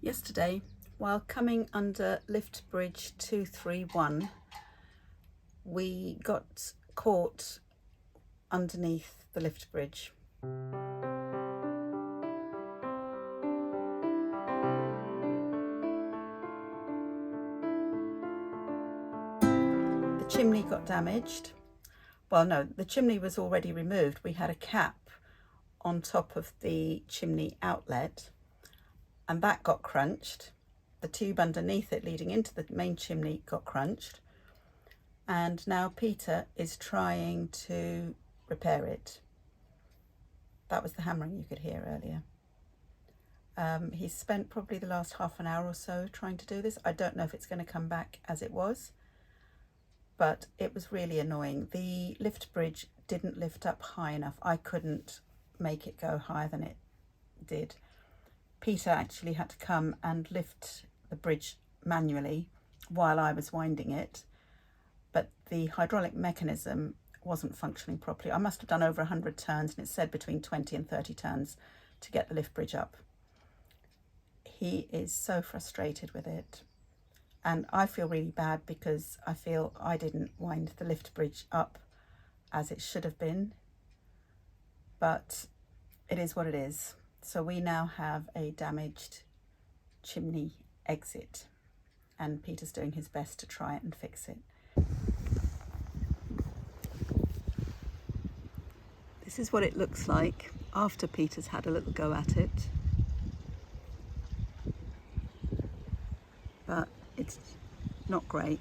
Yesterday, while coming under lift bridge 231, we got caught underneath the lift bridge. The chimney got damaged. Well, no, the chimney was already removed. We had a cap on top of the chimney outlet, and that got crunched. The tube underneath it leading into the main chimney got crunched, and now Peter is trying to repair it. That was the hammering you could hear earlier. He's spent probably the last half an hour or so trying to do this. I don't know if it's going to come back as it was, but it was really annoying. The lift bridge didn't lift up high enough. I couldn't make it go higher than it did. Peter actually had to come and lift the bridge manually while I was winding it, but the hydraulic mechanism wasn't functioning properly. I must have done over 100 turns, and it said between 20 and 30 turns to get the lift bridge up. He is so frustrated with it, and I feel really bad because I feel I didn't wind the lift bridge up as it should have been, but it is what it is. So we now have a damaged chimney exit, and Peter's doing his best to try and fix it. This is what it looks like after Peter's had a little go at it. But it's not great.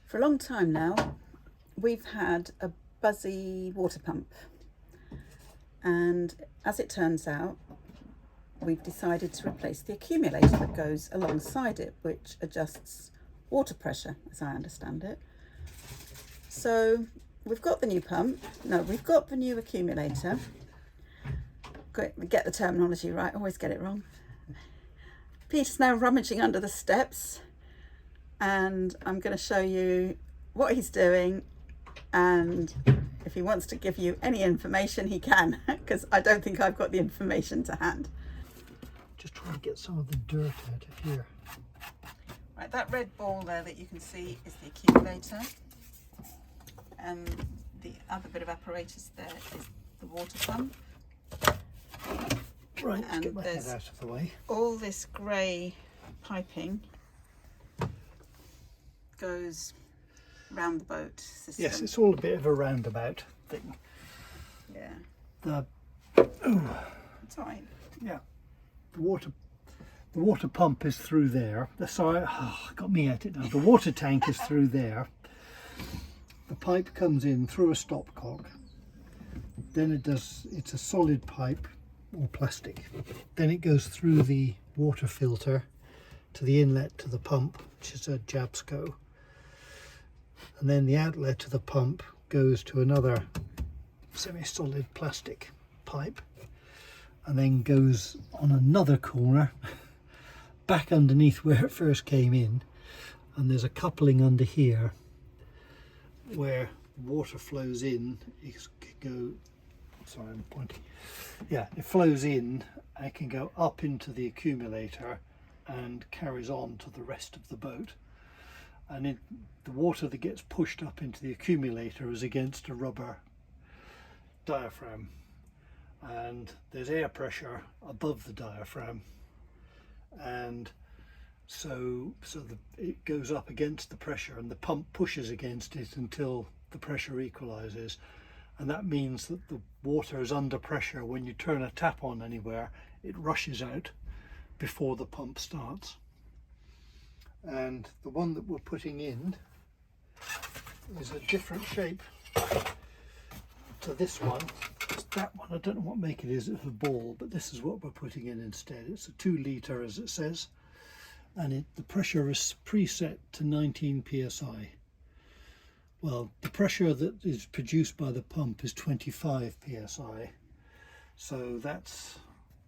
For a long time now, we've had a buzzy water pump, and as it turns out, we've decided to replace the accumulator that goes alongside it, which adjusts water pressure, as I understand it. So we've got the new pump. No, we've got the new accumulator. Get the terminology right, always get it wrong. Peter's now rummaging under the steps, and I'm going to show you what he's doing, and if he wants to give you any information he can, because I don't think I've got the information to hand. Just trying to get some of the dirt out of here. Right, that red ball there that you can see is the accumulator, and the other bit of apparatus there is the water pump. Right, let's and get my head there's out of the way. all this grey piping goes round the boat system. Yes, it's all a bit of a roundabout thing. Yeah, The it's all right. yeah, the water pump is through there. Sorry, got me at it now. The water tank is through there. The pipe comes in through a stopcock. Then it's a solid pipe or plastic. Then it goes through the water filter to the inlet to the pump, which is a Jabsco. And then the outlet to the pump goes to another semi-solid plastic pipe, and then goes on another corner back underneath where it first came in, and there's a coupling under here where water flows in. It can go, sorry, I'm pointing. Yeah, it flows in and it can go up into the accumulator and carries on to the rest of the boat. And the water that gets pushed up into the accumulator is against a rubber diaphragm, and there's air pressure above the diaphragm, and so it goes up against the pressure, and the pump pushes against it until the pressure equalizes, and that means that the water is under pressure. When you turn a tap on anywhere, it rushes out before the pump starts. And the one that we're putting in is a different shape to this one. It's that one, I don't know what make it is, it's a ball, but this is what we're putting in instead. It's a 2 litre, as it says, and the pressure is preset to 19 psi. Well, the pressure that is produced by the pump is 25 psi, so that's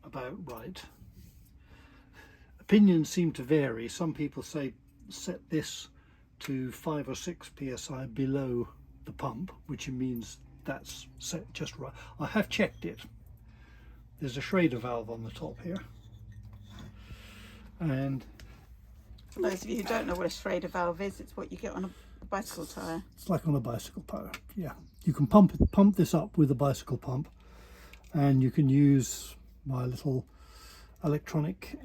about right. Opinions seem to vary. Some people say set this to 5 or 6 psi below the pump, which means that's set just right. I have checked it. There's a Schrader valve on the top here, and for those of you who don't know what a Schrader valve is, it's what you get on a bicycle tyre. it's like on a bicycle tyre. Yeah, you can pump this up with a bicycle pump, and you can use my little electronic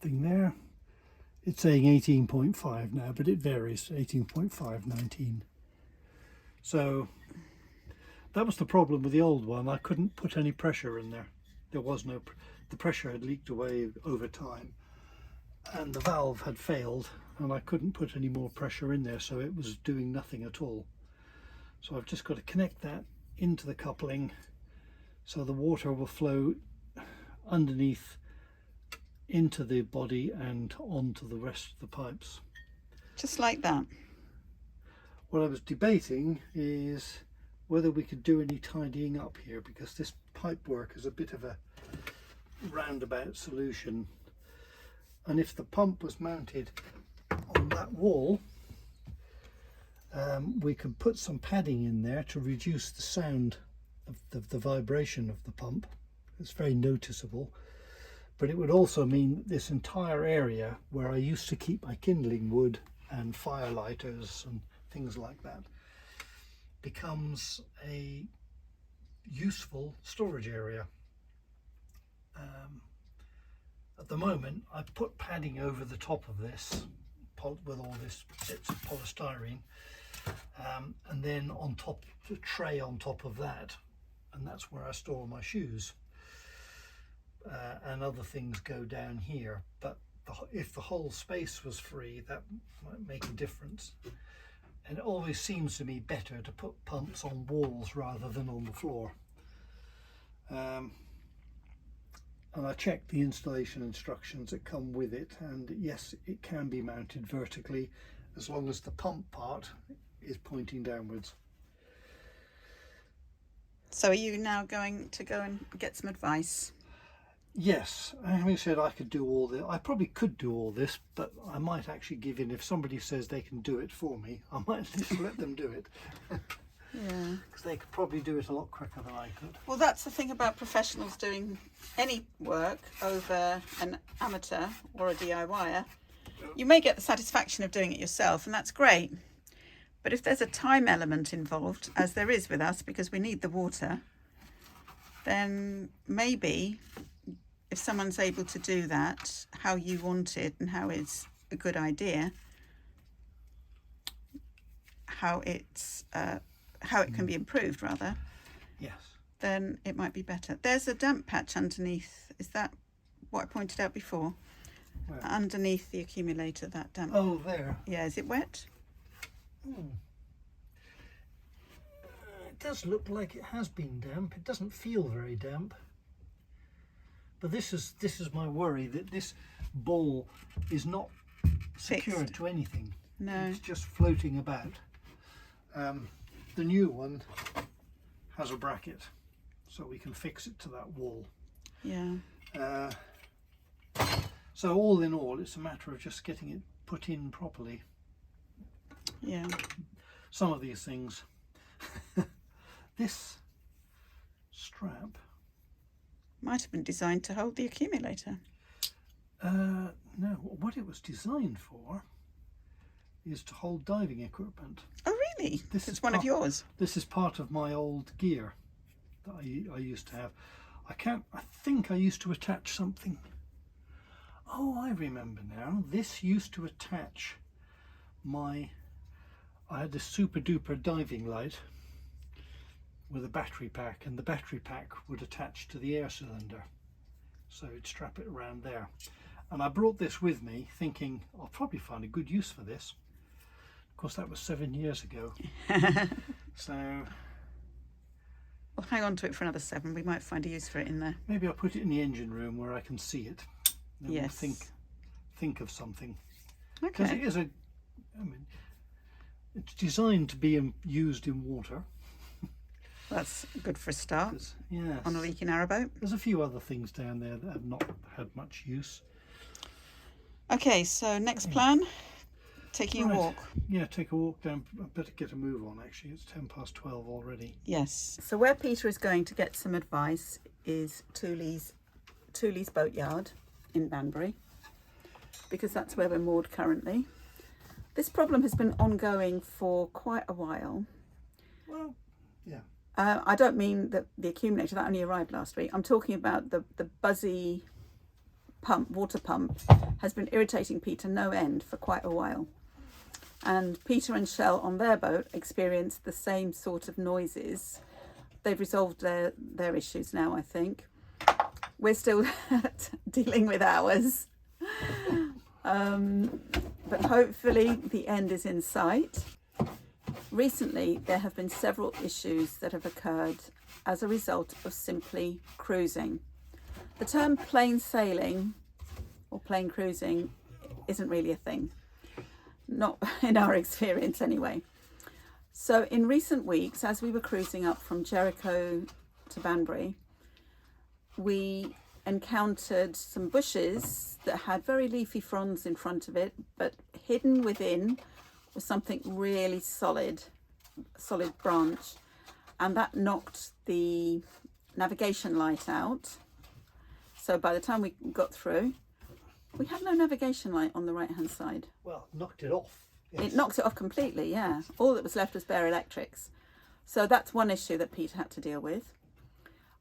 thing there. It's saying 18.5 now, but it varies, 18.5, 19. So that was the problem with the old one. I couldn't put any pressure in there. There was no, the pressure had leaked away over time, and the valve had failed, and I couldn't put any more pressure in there, so it was doing nothing at all. So I've just got to connect that into the coupling so the water will flow underneath into the body and onto the rest of the pipes. Just like that. What I was debating is whether we could do any tidying up here, because this pipe work is a bit of a roundabout solution, and if the pump was mounted on that wall, we could put some padding in there to reduce the sound of the vibration of the pump. It's very noticeable, but it would also mean that this entire area where I used to keep my kindling wood and firelighters and things like that becomes a useful storage area. At the moment, I put padding over the top of this with all this bits of polystyrene, and then on top, a tray on top of that, and that's where I store my shoes, and other things go down here. But if the whole space was free, that might make a difference. And it always seems to me better to put pumps on walls rather than on the floor. And I checked the installation instructions that come with it, and yes, it can be mounted vertically as long as the pump part is pointing downwards. So are you now going to go and get some advice? Yes, having said I could do all this, I probably could do all this, but I might actually give in. If somebody says they can do it for me, I might just let them do it. Yeah. Because they could probably do it a lot quicker than I could. Well, that's the thing about professionals doing any work over an amateur or a DIYer. You may get the satisfaction of doing it yourself, and that's great. But if there's a time element involved, as there is with us, because we need the water, then maybe if someone's able to do that how you want it and how it's a good idea, how it can be improved rather, Yes. then it might be better. There's a damp patch underneath. Is that what I pointed out before? Where? Underneath the accumulator, that damp. Oh, there. Yeah, is it wet? It does look like it has been damp. It doesn't feel very damp. But this is my worry, that this ball is not secured Fixed. to anything. No. It's just floating about. The new one has a bracket, so we can fix it to that wall. Yeah. So all in all, it's a matter of just getting it put in properly. Yeah. Some of these things. This strap. Might have been designed to hold the accumulator. No, what it was designed for is to hold diving equipment. Oh, really? This It's is one of part- yours. This is part of my old gear that I used to have. I think I used to attach something. Oh, I remember now. This used to attach I had this super duper diving light with a battery pack, and the battery pack would attach to the air cylinder. So you'd strap it around there. And I brought this with me thinking I'll probably find a good use for this. Of course, that was 7 years ago. So We'll hang on to it for another 7. We might find a use for it in there. maybe I'll put it in the engine room where I can see it. Then Yes. we'll think of something. Because it Okay. is it's designed to be used in water. That's good for a start Yes. on a leaking arrowboat. There's a few other things down there that have not had much use. Okay, so next plan, taking a Right. walk. Yeah, take a walk down. I better get a move on, actually. It's 12 already. Yes. So where Peter is going to get some advice is Tooley's boatyard in Banbury, because that's where we're moored currently. This problem has been ongoing for quite a while. Well, yeah. I don't mean that the accumulator that only arrived last week. I'm talking about the buzzy water pump has been irritating Peter no end for quite a while. And Peter and Shell on their boat experienced the same sort of noises. They've resolved their issues now, I think. We're still dealing with ours. But hopefully the end is in sight. Recently, there have been several issues that have occurred as a result of simply cruising. The term plain sailing or plain cruising isn't really a thing. Not in our experience anyway. So in recent weeks, as we were cruising up from Jericho to Banbury, we encountered some bushes that had very leafy fronds in front of it, but hidden within was something really solid branch, and that knocked the navigation light out. So by the time we got through, we had no navigation light on the right hand side. Well, knocked it off. Yes. It knocked it off completely, yeah. All that was left was bare electrics. So that's one issue that Peter had to deal with.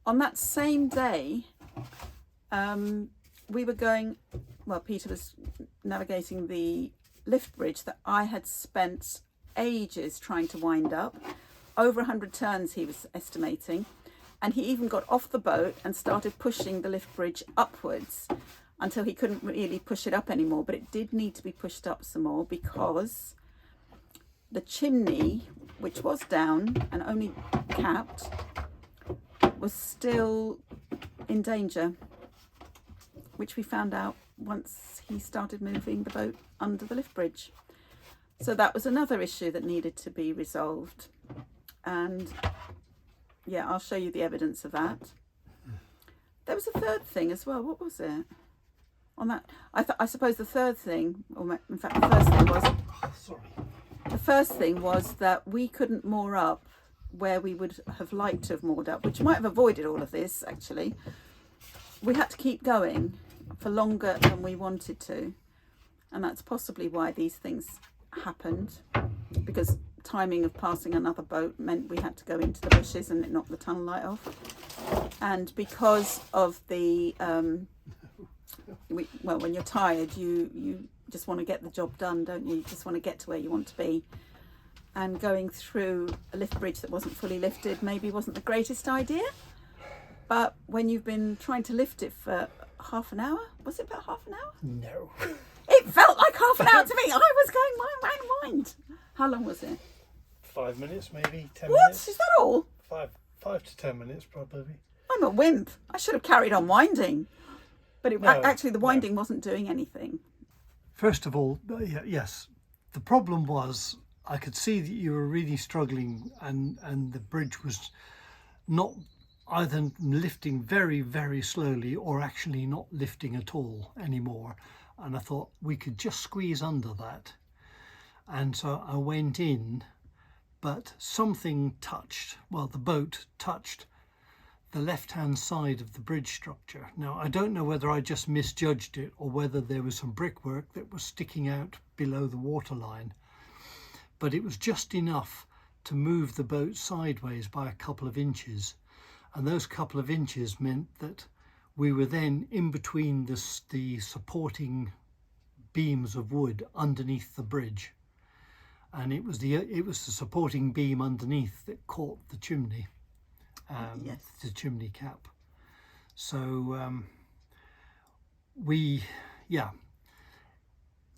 On that same day, Peter was navigating the lift bridge that I had spent ages trying to wind up. Over 100 turns he was estimating. And he even got off the boat and started pushing the lift bridge upwards until he couldn't really push it up anymore. But it did need to be pushed up some more because the chimney, which was down and only capped, was still in danger, which we found out once he started moving the boat under the lift bridge. So that was another issue that needed to be resolved. And yeah, I'll show you the evidence of that. There was a third thing as well. What was it? On that, I suppose the third thing, or in fact the first thing was... Sorry. The first thing was that we couldn't moor up where we would have liked to have moored up, which might have avoided all of this, actually. We had to keep going for longer than we wanted to. And that's possibly why these things happened, because timing of passing another boat meant we had to go into the bushes and it knocked the tunnel light off. And because of the when you're tired, you just want to get the job done, don't you? You just want to get to where you want to be. And going through a lift bridge that wasn't fully lifted maybe wasn't the greatest idea. But when you've been trying to lift it for half an hour, was it about half an hour? No. It felt like half an hour to me. I was going mind. How long was it? 5 minutes, maybe 10 What? minutes. Is that all? 5 to 10 minutes, probably. I'm a wimp. I should have carried on winding. But actually the winding wasn't doing anything. First of all, yes, the problem was I could see that you were really struggling, and the bridge was not either lifting very, very slowly or actually not lifting at all anymore. And I thought we could just squeeze under that. And so I went in, but something touched, well, the boat touched the left-hand side of the bridge structure. Now, I don't know whether I just misjudged it or whether there was some brickwork that was sticking out below the waterline, but it was just enough to move the boat sideways by a couple of inches. And those couple of inches meant that we were then in between the supporting beams of wood underneath the bridge. And it was the supporting beam underneath that caught the chimney. Yes. The chimney cap. So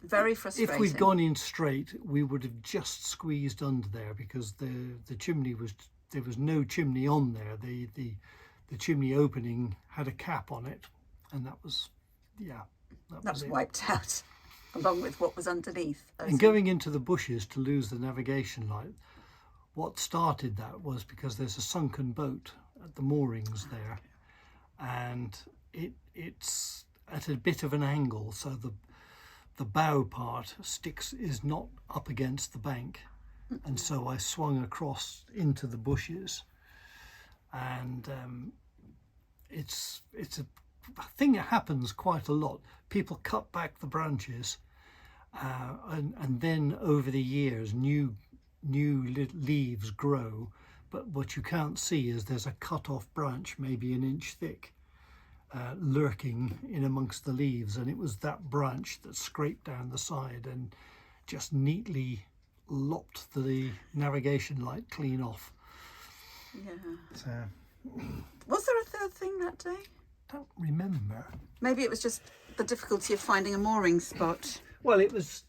Very frustrating. if we'd gone in straight, we would have just squeezed under there, because the chimney there was no chimney on there. The chimney opening had a cap on it, and that was wiped out along with what was underneath. And going into the bushes to lose the navigation light, what started that was because there's a sunken boat at the moorings there, and it's at a bit of an angle, so the bow part is not up against the bank, and so I swung across into the bushes, and it's a thing that happens quite a lot. People cut back the branches, and then over the years new leaves grow, but what you can't see is there's a cut off branch maybe an inch thick, lurking in amongst the leaves, and it was that branch that scraped down the side and just neatly lopped the navigation light clean off. Yeah. So, Was there a third thing that day? don't remember. Maybe it was just the difficulty of finding a mooring spot. Well, it was,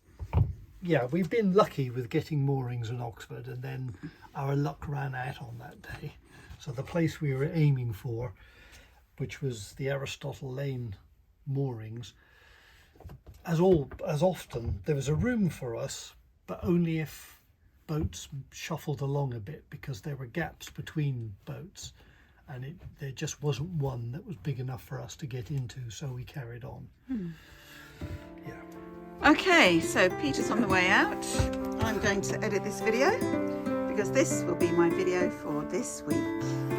yeah, we've been lucky with getting moorings in Oxford, and then our luck ran out on that day. So the place we were aiming for, which was the Aristotle Lane moorings, as often there was a room for us, but only if boats shuffled along a bit, because there were gaps between boats, and there just wasn't one that was big enough for us to get into, so we carried on. Yeah. Okay, so Peter's on the way out. I'm going to edit this video because this will be my video for this week.